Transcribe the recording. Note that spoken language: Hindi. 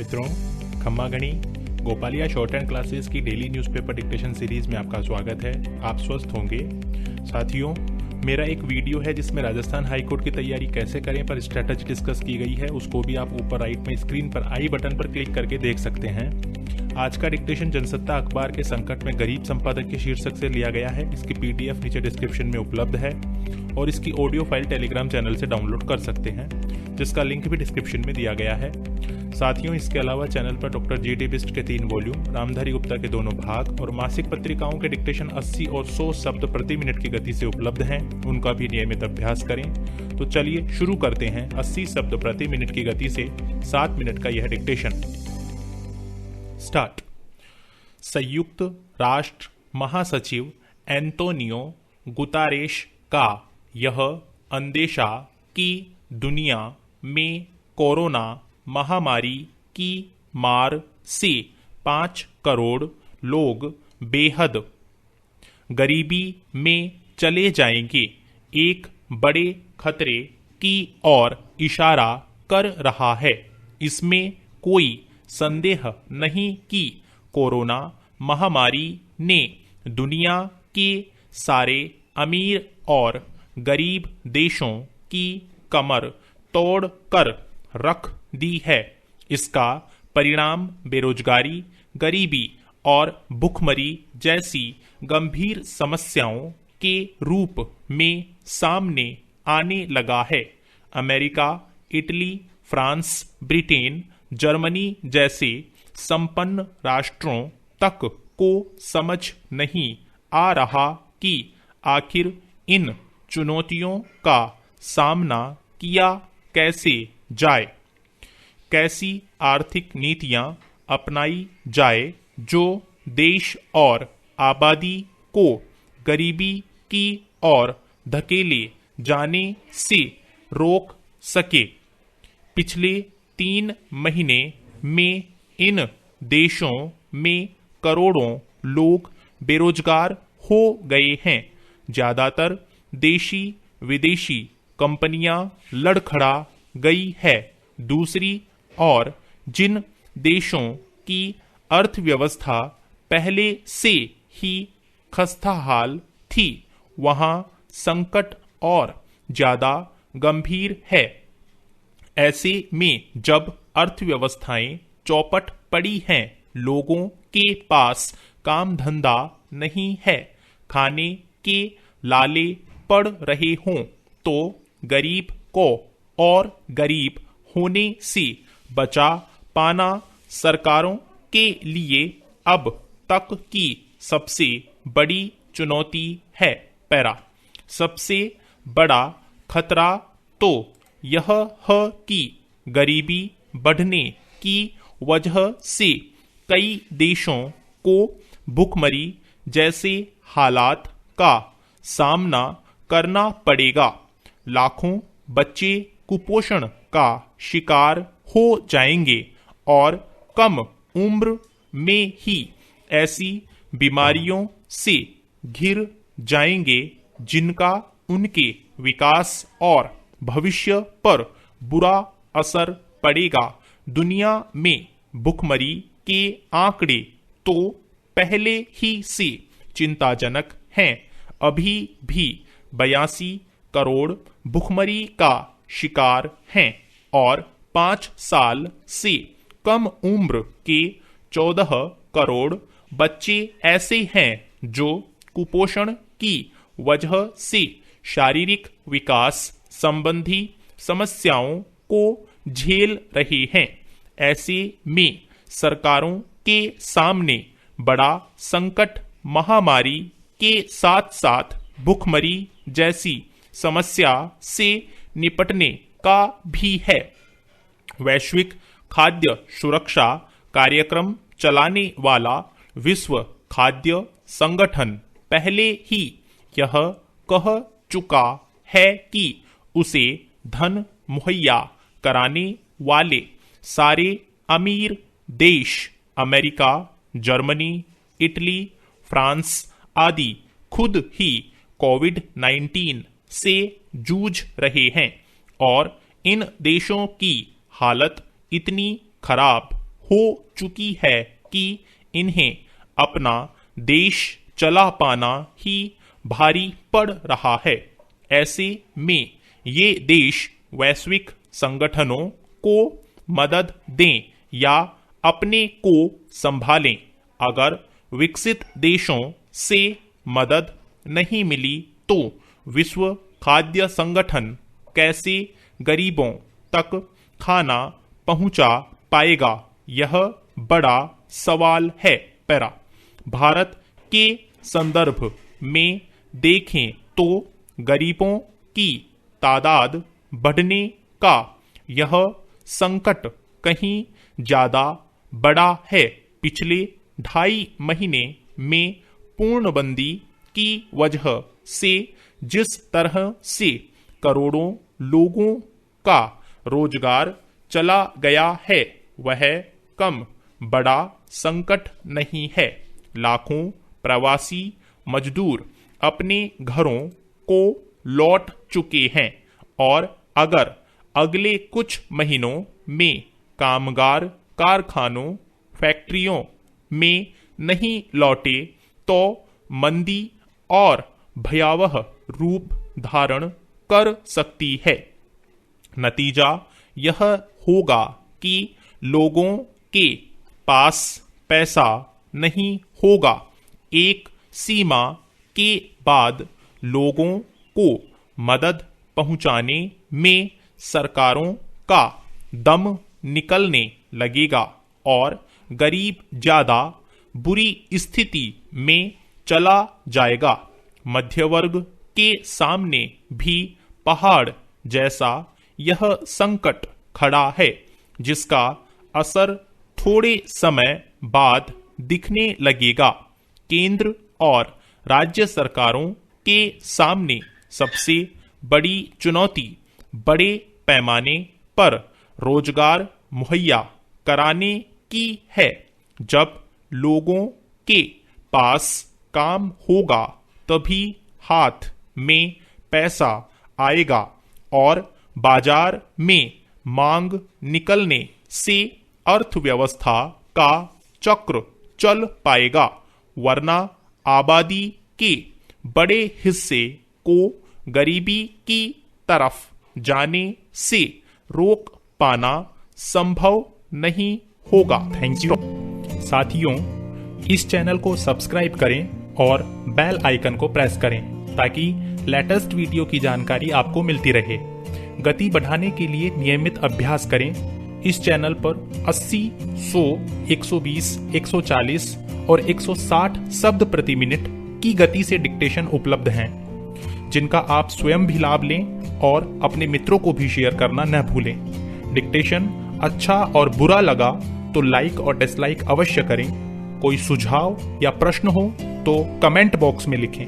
मित्रों, खम्मा गणी गोपालिया शॉर्ट हैंड क्लासेस की डेली न्यूज़पेपर डिक्टेशन सीरीज में आपका स्वागत है। आप स्वस्थ होंगे। साथियों, मेरा एक वीडियो है जिसमें राजस्थान हाईकोर्ट की तैयारी कैसे करें पर स्ट्रेटजी डिस्कस की गई है। उसको भी आप ऊपर राइट में स्क्रीन पर आई बटन पर क्लिक करके देख सकते हैं। आज का डिक्टेशन जनसत्ता अखबार के संकट में गरीब संपादक के शीर्षक से लिया गया है। इसकी पीडीएफ नीचे डिस्क्रिप्शन में उपलब्ध है और इसकी ऑडियो फाइल टेलीग्राम चैनल से डाउनलोड कर सकते हैं, जिसका लिंक भी डिस्क्रिप्शन में दिया गया है। साथियों, इसके अलावा चैनल पर डॉक्टर जी.डी. बिस्ट के 3 वॉल्यूम, रामधारी गुप्ता के दोनों भाग और मासिक पत्रिकाओं के डिक्टेशन 80 और 100 शब्द प्रति मिनट की गति से उपलब्ध हैं। उनका भी नियमित अभ्यास करें। तो चलिए शुरू करते हैं 80 शब्द प्रति मिनट की गति से 7 मिनट का यह डिक्टेशन। स्टार्ट। संयुक्त राष्ट्र महासचिव एंटोनियो गुतारेश का यह अंदेशा कि दुनिया में कोरोना महामारी की मार से 5 करोड़ लोग बेहद गरीबी में चले जाएंगे, एक बड़े खतरे की ओर इशारा कर रहा है। इसमें कोई संदेह नहीं कि कोरोना महामारी ने दुनिया के सारे अमीर और गरीब देशों की कमर तोड़ कर रख दी है। इसका परिणाम बेरोजगारी, गरीबी और भुखमरी जैसी गंभीर समस्याओं के रूप में सामने आने लगा है। America, Italy, France, Britain, Germany जैसे संपन्न राष्ट्रों तक को समझ नहीं आ रहा कि आखिर इन चुनौतियों का सामना किया कैसे जाए। कैसी आर्थिक नीतियां अपनाई जाए जो देश और आबादी को गरीबी की ओर धकेले जाने से रोक सके। पिछले 3 महीने में इन देशों में करोड़ों लोग बेरोजगार हो गए हैं। ज्यादातर देशी विदेशी कंपनियां लड़खड़ा गई है। दूसरी और जिन देशों की अर्थव्यवस्था पहले से ही खस्ताहाल थी, वहां संकट और ज्यादा गंभीर है। ऐसे में जब अर्थव्यवस्थाएं चौपट पड़ी हैं, लोगों के पास काम धंधा नहीं है, खाने के लाले पड़ रहे हों, तो गरीब को और गरीब होने से बचा पाना सरकारों के लिए अब तक की सबसे बड़ी चुनौती है। पैरा। सबसे बड़ा खतरा तो यह है कि गरीबी बढ़ने की वजह से कई देशों को भुखमरी जैसे हालात का सामना करना पड़ेगा। लाखों बच्चे कुपोषण का शिकार हो जाएंगे और कम उम्र में ही ऐसी बीमारियों से घिर जाएंगे जिनका उनके विकास और भविष्य पर बुरा असर पड़ेगा। दुनिया में भुखमरी के आंकड़े तो पहले ही से चिंताजनक हैं। अभी भी 82 करोड़ भुखमरी का शिकार हैं और 5 साल से कम उम्र के 14 करोड़ बच्चे ऐसे हैं जो कुपोषण की वजह से शारीरिक विकास संबंधी समस्याओं को झेल रहे हैं। ऐसे में सरकारों के सामने बड़ा संकट महामारी के साथ साथ भुखमरी जैसी समस्या से निपटने का भी है। वैश्विक खाद्य सुरक्षा कार्यक्रम चलाने वाला विश्व खाद्य संगठन पहले ही यह कह चुका है कि उसे धन मुहैया कराने वाले सारे अमीर देश अमेरिका, जर्मनी, इटली, फ्रांस आदि खुद ही कोविड-19 से जूझ रहे हैं और इन देशों की हालत इतनी खराब हो चुकी है कि इन्हें अपना देश चला पाना ही भारी पड़ रहा है। ऐसे में ये देश वैश्विक संगठनों को मदद दें या अपने को संभालें। अगर विकसित देशों से मदद नहीं मिली तो विश्व खाद्य संगठन कैसे गरीबों तक खाना पहुंचा पाएगा? यह बड़ा सवाल है। पैरा भारत के संदर्भ में देखें तो गरीबों की तादाद बढ़ने का यह संकट कहीं ज्यादा बड़ा है। पिछले 2.5 महीने में पूर्णबंदी की वजह से जिस तरह से करोड़ों लोगों का रोजगार चला गया है वह कम बड़ा संकट नहीं है। लाखों प्रवासी मजदूर अपने घरों को लौट चुके हैं और अगर अगले कुछ महीनों में कामगार कारखानों फैक्ट्रियों में नहीं लौटे तो मंदी और भयावह रूप धारण कर सकती है। नतीजा यह होगा कि लोगों के पास पैसा नहीं होगा। एक सीमा के बाद लोगों को मदद पहुंचाने में सरकारों का दम निकलने लगेगा और गरीब ज्यादा बुरी स्थिति में चला जाएगा। मध्य वर्ग के सामने भी पहाड़ जैसा यह संकट खड़ा है जिसका असर थोड़े समय बाद दिखने लगेगा। केंद्र और राज्य सरकारों के सामने सबसे बड़ी चुनौती बड़े पैमाने पर रोजगार मुहैया कराने की है। जब लोगों के पास काम होगा तभी हाथ में पैसा आएगा और बाजार में मांग निकलने से अर्थव्यवस्था का चक्र चल पाएगा, वरना आबादी के बड़े हिस्से को गरीबी की तरफ जाने से रोक पाना संभव नहीं होगा। Thank you. साथियों, इस चैनल को सब्सक्राइब करें और बेल आइकन को प्रेस करें ताकि लेटेस्ट वीडियो की जानकारी आपको मिलती रहे। गति बढ़ाने के लिए नियमित अभ्यास करें। इस चैनल पर 80, 100, 120, 140 और 160 शब्द प्रति मिनट की गति से डिक्टेशन उपलब्ध हैं, जिनका आप स्वयं भी लाभ लें और अपने मित्रों को भी शेयर करना न भूलें। डिक्टेशन अच्छा और बुरा लगा तो लाइक और डिसलाइक अवश्य करें। कोई सुझाव या प्रश्न हो तो कमेंट बॉक्स में लिखें।